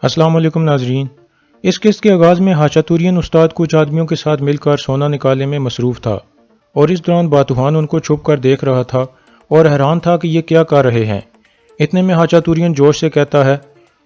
अस्सलाम वालेकुम नाजरीन। इस किस्त के आगाज़ में हाशातुरियन उस्ताद कुछ आदमियों के साथ मिलकर सोना निकालने में मसरूफ़ था और इस दौरान बातूहान उनको छुप कर देख रहा था और हैरान था कि ये क्या कर रहे हैं। इतने में हाशातुरियन जोश से कहता है,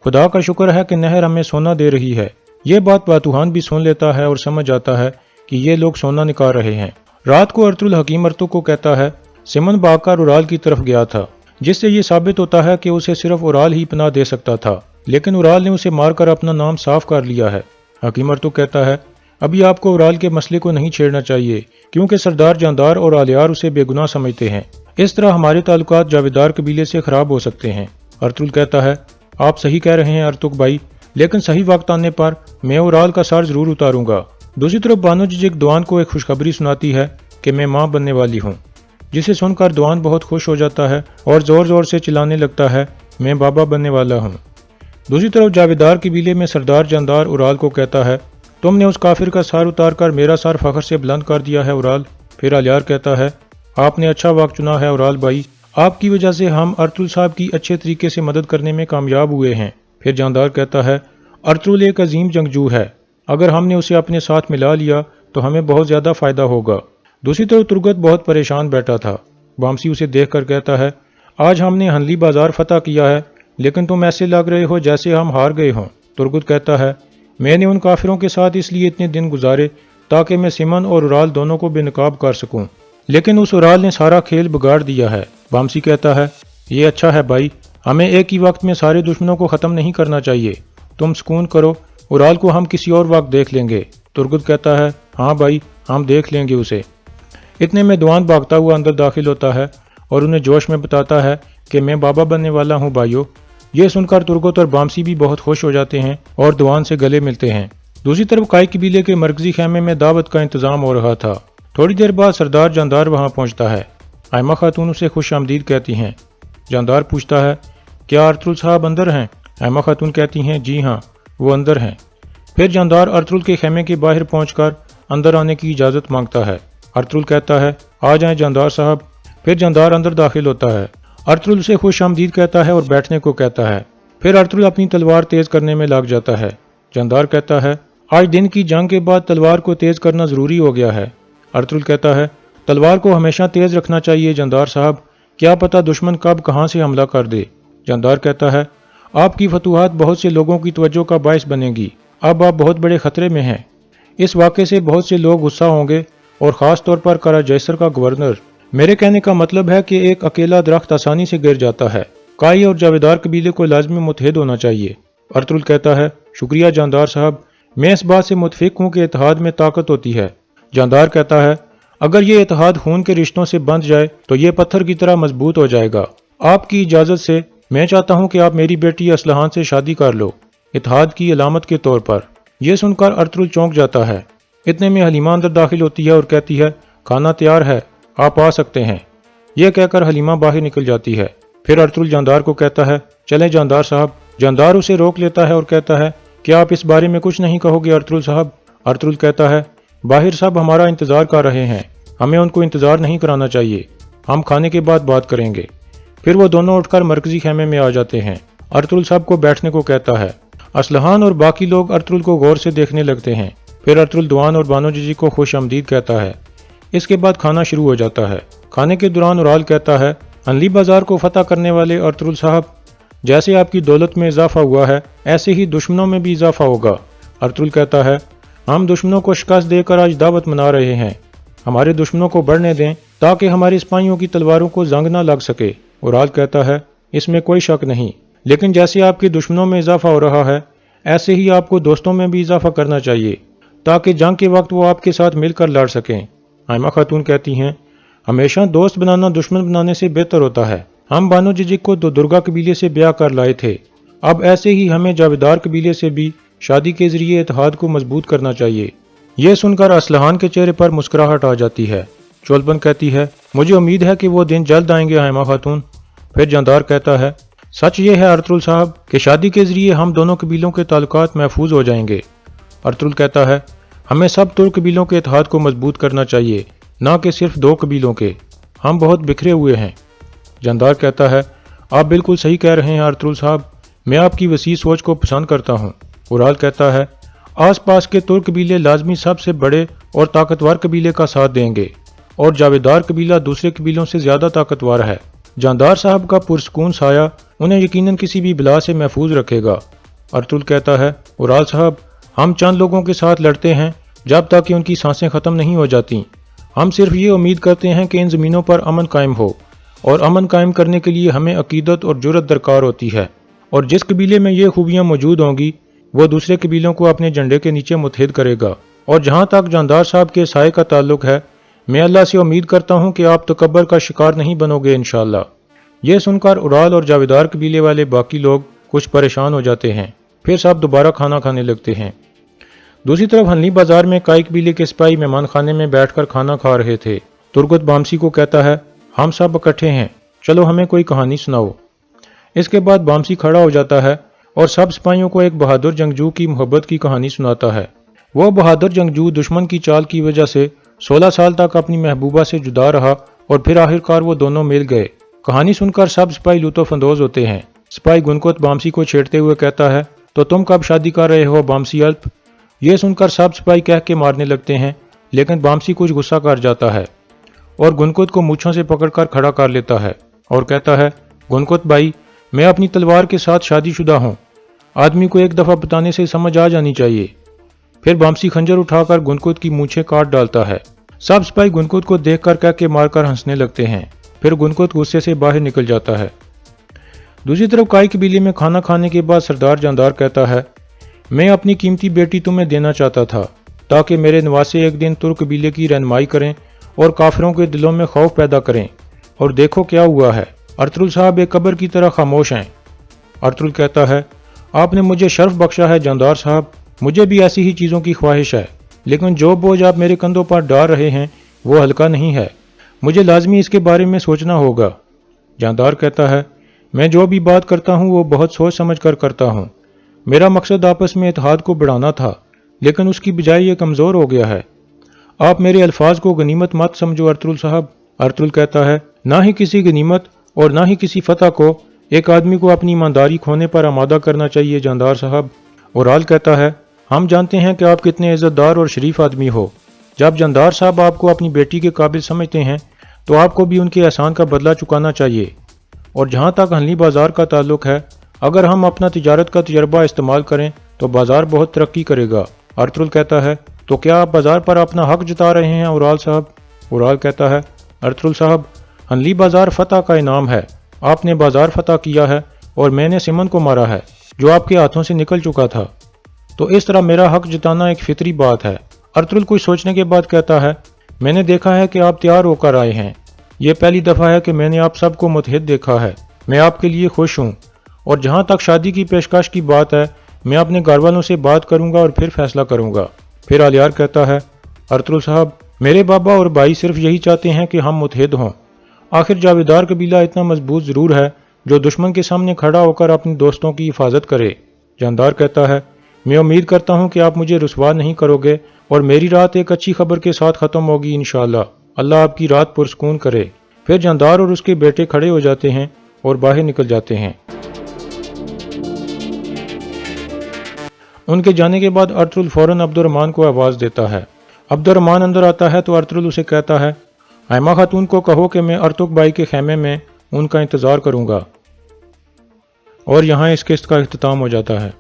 खुदा का शुक्र है कि नहर हमें सोना दे रही है। ये बात बातूहान भी सुन लेता है और समझ आता है कि ये लोग सोना निकाल रहे हैं। रात को अर्तुल हकीम अर्तु को कहता है, सिमन भागकर उराल की तरफ गया था, जिससे ये साबित होता है कि उसे सिर्फ उराल ही पनाह दे सकता था, लेकिन उराल ने उसे मारकर अपना नाम साफ कर लिया है। हकीम अर्तु कहता है, अभी आपको उराल के मसले को नहीं छेड़ना चाहिए क्योंकि सरदार जानदार और आलियार उसे बेगुनाह समझते हैं। इस तरह हमारे ताल्लुकात जावेदार कबीले से खराब हो सकते हैं। अर्तुल कहता है, आप सही कह रहे हैं अर्तुक भाई, लेकिन सही वक्त आने पर मैं उराल का सर जरूर उतारूंगा। दूसरी तरफ बानो जिजिक दुआन को एक खुशखबरी सुनाती है कि मैं माँ बनने वाली हूँ, जिसे सुनकर दुआन बहुत खुश हो जाता है और जोर जोर से चिल्लाने लगता है, मैं बाबा बनने वाला हूँ। दूसरी तरफ जावेदार कबीले में सरदार जानदार उराल को कहता है, तुमने उस काफिर का सर उतार कर मेरा सर फखर से बुलंद कर दिया है उराल। फिर आलियार कहता है, आपने अच्छा वक्त चुना है उराल भाई, आपकी वजह से हम अर्तुल साहब की अच्छे तरीके से मदद करने में कामयाब हुए हैं। फिर जानदार कहता है, अर्तुल एक अजीम जंगजू है, अगर हमने उसे अपने साथ मिला लिया तो हमें बहुत ज़्यादा फ़ायदा होगा। दूसरी तरफ तुर्गत बहुत परेशान बैठा था। बामसी उसे देख कर कहता है, आज हमने हनली बाजार फतह किया है, लेकिन तुम ऐसे लग रहे हो जैसे हम हार गए हों। तुर्गत कहता है, मैंने उन काफिरों के साथ इसलिए इतने दिन गुजारे ताकि मैं सिमन और उराल दोनों को बेनकाब कर सकूं, लेकिन उस उराल ने सारा खेल बिगाड़ दिया है। बामसी कहता है, ये अच्छा है भाई, हमें एक ही वक्त में सारे दुश्मनों को ख़त्म नहीं करना चाहिए। तुम सुकून करो, उराल को हम किसी और वक्त देख लेंगे। तुर्गत कहता है, हाँ भाई, हम देख लेंगे उसे। इतने में दुआन भागता हुआ अंदर दाखिल होता है और उन्हें जोश में बताता है कि मैं बाबा बनने वाला हूँ भाइयों। ये सुनकर तुर्गत और बामसी भी बहुत खुश हो जाते हैं और दुआन से गले मिलते हैं। दूसरी तरफ काई कबीले के मरकजी खेमे में दावत का इंतजाम हो रहा था। थोड़ी देर बाद सरदार जानदार वहाँ पहुँचता है। आयमा खातून उसे खुश आमदीद कहती हैं। जानदार पूछता है, क्या अर्तुल साहब अंदर हैं? आयमा खातून कहती हैं, जी हाँ, वो अंदर हैं। फिर जानदार अर्तुल के खेमे के बाहर पहुँचकर अंदर आने की इजाज़त मांगता है। अर्तुल कहता है, आ जाएं जानदार साहब। फिर जानदार अंदर दाखिल होता है। अर्तुल उसे खुश आमदीद कहता है और बैठने को कहता है। फिर अर्तुल अपनी तलवार तेज करने में लग जाता है। जानदार कहता है, आज दिन की जंग के बाद तलवार को तेज करना जरूरी हो गया है। अर्तुल कहता है, तलवार को हमेशा तेज रखना चाहिए जानदार साहब, क्या पता दुश्मन कब कहाँ से हमला कर दे। जानदार कहता है, आपकी फतूहात बहुत से लोगों की तवज्जो का बायस बनेगी, अब आप बहुत बड़े खतरे में हैं। इस वाक़े से बहुत से लोग गुस्सा होंगे और ख़ास तौर पर करा जैसर का गवर्नर। मेरे कहने का मतलब है कि एक अकेला दरख्त आसानी से गिर जाता है। काई और जावेदार कबीले को लाजमी मुतहद होना चाहिए। अर्तुल कहता है, शुक्रिया जानदार साहब, मैं इस बात से मुतफिक हूँ कि इत्तेहाद में ताकत होती है। जानदार कहता है, अगर ये इत्तेहाद खून के रिश्तों से बंध जाए तो ये पत्थर की तरह मजबूत हो जाएगा। आपकी इजाज़त से मैं चाहता हूँ कि आप मेरी बेटी असलहान से शादी कर लो, इत्तेहाद की अलामत के तौर पर। यह सुनकर अर्तुल चौंक जाता है। इतने में हलीमा अंदर दाखिल होती है और कहती है, खाना तैयार है, आप आ सकते हैं। यह कहकर हलीमा बाहर निकल जाती है। फिर अर्तुल जानदार को कहता है, चलें जानदार साहब। जानदार उसे रोक लेता है और कहता है, क्या आप इस बारे में कुछ नहीं कहोगे अर्तुल साहब? अर्तुल कहता है, बाहर सब हमारा इंतजार कर रहे हैं, हमें उनको इंतजार नहीं कराना चाहिए, हम खाने के बाद बात करेंगे। फिर वो दोनों उठकर मरकजी खेमे में आ जाते हैं। अर्तुल साहब को बैठने को कहता है। असलहान और बाकी लोग अर्तुल को गौर से देखने लगते हैं। फिर अर्तुल दुआन और बानो जीजी को खुश आमदीद कहता है। इसके बाद खाना शुरू हो जाता है। खाने के दौरान उराल कहता है, हनली बाजार को फतह करने वाले अर्तुल साहब, जैसे आपकी दौलत में इजाफा हुआ है ऐसे ही दुश्मनों में भी इजाफा होगा। अर्तुल कहता है, हम दुश्मनों को शिकस्त देकर आज दावत मना रहे हैं, हमारे दुश्मनों को बढ़ने दें ताकि हमारे सिपाहियों की तलवारों को जंग न लग सके। उराल कहता है, इसमें कोई शक नहीं, लेकिन जैसे आपके दुश्मनों में इजाफा हो रहा है ऐसे ही आपको दोस्तों में भी इजाफा करना चाहिए ताकि जंग के वक्त वो आपके साथ मिलकर लड़ सकें। आयमा खातून कहती हैं, हमेशा दोस्त बनाना दुश्मन बनाने से बेहतर होता है। हम बानो जिजिक को दो दुर्गा कबीले से ब्याह कर लाए थे, अब ऐसे ही हमें जावेदार कबीले से भी शादी के जरिए इत्तेहाद को मजबूत करना चाहिए। यह सुनकर असलहान के चेहरे पर मुस्कुराहट आ जाती है। चोलबन कहती है, मुझे उम्मीद है कि वो दिन जल्द आएंगे आयमा खातून। फिर जानदार कहता है, सच ये है अर्तुल साहब कि शादी के जरिए हम दोनों कबीलों के ताल्लुकात महफूज हो जाएंगे। अर्तुल कहता है, हमें सब तुर्क कबीलों के इत्तेहाद को मजबूत करना चाहिए, ना कि सिर्फ दो कबीलों के, हम बहुत बिखरे हुए हैं। जानदार कहता है, आप बिल्कुल सही कह रहे हैं अर्तुल साहब, मैं आपकी वसी सोच को पसंद करता हूँ। उराल कहता है, आस पास के तुर्क कबीले लाजमी सबसे बड़े और ताकतवर कबीले का साथ देंगे और जावेदार कबीला दूसरे कबीलों से ज़्यादा ताकतवर है। जानदार साहब का पुरस्कून साया उन्हें यकीनन किसी भी बला से महफूज रखेगा। अर्तुल कहता है, उराल साहब, हम चंद लोगों के साथ लड़ते हैं जब तक कि उनकी सांसें ख़त्म नहीं हो जाती। हम सिर्फ ये उम्मीद करते हैं कि इन ज़मीनों पर अमन कायम हो, और अमन कायम करने के लिए हमें अकीदत और जुर्रत दरकार होती है, और जिस कबीले में ये खूबियाँ मौजूद होंगी वो दूसरे कबीलों को अपने झंडे के नीचे मुत्तहिद करेगा। और जहाँ तक जानदार साहब के साए का ताल्लुक है, मैं अल्लाह से उम्मीद करता हूँ कि आप तकब्बर का शिकार नहीं बनोगे इंशाअल्लाह। यह सुनकर उराल और जावेदार कबीले वाले बाकी लोग कुछ परेशान हो जाते हैं। फिर सब दोबारा खाना खाने लगते हैं। दूसरी तरफ हनली बाजार में काई कबीले के सिपाही मेहमान खाने में बैठकर खाना खा रहे थे। तुर्गत बामसी को कहता है, हम सब इकट्ठे हैं, चलो हमें कोई कहानी सुनाओ। इसके बाद बामसी खड़ा हो जाता है और सब सिपाहियों को एक बहादुर जंगजू की मोहब्बत की कहानी सुनाता है। वह बहादुर जंगजू दुश्मन की चाल की वजह से 16 साल तक अपनी महबूबा से जुदा रहा और फिर आखिरकार वो दोनों मिल गए। कहानी सुनकर सब सिपाही लुत्फ अंदोज होते हैं। सिपाही गुनकुत बामसी को छेड़ते हुए कहता है, तो तुम कब शादी कर रहे हो बामसी अल्प? ये सुनकर सब सिपाही कह के मारने लगते हैं, लेकिन बामसी कुछ गुस्सा कर जाता है और गुनकुत को मूछों से पकड़कर खड़ा कर लेता है और कहता है, गुनकुत भाई, मैं अपनी तलवार के साथ शादीशुदा हूँ। आदमी को एक दफ़ा बताने से समझ आ जानी चाहिए। फिर बामसी खंजर उठाकर गुनकुत की मूछें काट डालता है। सब सिपाही गुनकुत को देखकर कह के मारकर हंसने लगते हैं। फिर गुनकुत गुस्से से बाहर निकल जाता है। दूसरी तरफ काई कबीले में खाना खाने के बाद सरदार जानदार कहता है, मैं अपनी कीमती बेटी तुम्हें देना चाहता था ताकि मेरे नवासे एक दिन तुर्क कबीले की रहनुमाई करें और काफिरों के दिलों में खौफ पैदा करें। और देखो क्या हुआ है। अर्तुल साहब एक कब्र की तरह खामोश हैं। अर्तुल कहता है, आपने मुझे शर्फ बख्शा है जानदार साहब, मुझे भी ऐसी ही चीज़ों की ख्वाहिश है, लेकिन जो बोझ आप मेरे कंधों पर डाल रहे हैं वो हल्का नहीं है। मुझे लाजमी इसके बारे में सोचना होगा। जानदार कहता है, मैं जो भी बात करता हूँ वो बहुत सोच समझ कर करता हूँ। मेरा मकसद आपस में इत्तेहाद को बढ़ाना था, लेकिन उसकी बजाय ये कमज़ोर हो गया है। आप मेरे अल्फाज को गनीमत मत समझो अर्तुल साहब। अर्तुल कहता है, ना ही किसी गनीमत और ना ही किसी फतह को एक आदमी को अपनी ईमानदारी खोने पर आमादा करना चाहिए जानदार साहब। उराल कहता है, हम जानते हैं कि आप कितने इज़्ज़तदार और शरीफ आदमी हो। जब जानदार साहब आपको अपनी बेटी के काबिल समझते हैं तो आपको भी उनके एहसान का बदला चुकाना चाहिए। और जहाँ तक हनली बाजार का ताल्लुक है, अगर हम अपना तिजारत का तजर्बा इस्तेमाल करें तो बाजार बहुत तरक्की करेगा। अर्तुल कहता है, तो क्या आप बाजार पर अपना हक जता रहे हैं उराल साहब? उराल कहता है, अर्तुल साहब, हनली बाजार फतह का इनाम है। आपने बाजार फतह किया है और मैंने सिमन को मारा है जो आपके हाथों से निकल चुका था, तो इस तरह मेरा हक जताना एक फितरी बात है। अर्तुल कुछ सोचने के बाद कहता है, मैंने देखा है कि आप तैयार होकर आए हैं। यह पहली दफ़ा है कि मैंने आप सबको मुत्तहिद देखा है। मैं आपके लिए खुश हूँ, और जहाँ तक शादी की पेशकश की बात है, मैं अपने घर वालों से बात करूँगा और फिर फैसला करूँगा। फिर आलियार कहता है, अर्तुल साहब, मेरे बाबा और भाई सिर्फ यही चाहते हैं कि हम मुत्तहिद हों। आखिर जावेदार कबीला इतना मजबूत ज़रूर है जो दुश्मन के सामने खड़ा होकर अपने दोस्तों की हिफाजत करे। जानदार कहता है, मैं उम्मीद करता हूँ कि आप मुझे रुसवा नहीं करोगे और मेरी रात एक अच्छी खबर के साथ ख़त्म होगी इंशाअल्लाह। अल्लाह आपकी रात पुरसकून करे। फिर जानदार और उसके बेटे खड़े हो जाते हैं और बाहर निकल जाते हैं। उनके जाने के बाद अर्तुल फौरन अब्दुर्रहमान को आवाज़ देता है। अब्दुर्रहमान अंदर आता है तो अर्तुल उसे कहता है, हैमा खातून को कहो कि मैं अर्तुक भाई के खेमे में उनका इंतज़ार करूँगा। और यहाँ इस किस्त का इख्तिताम हो जाता है।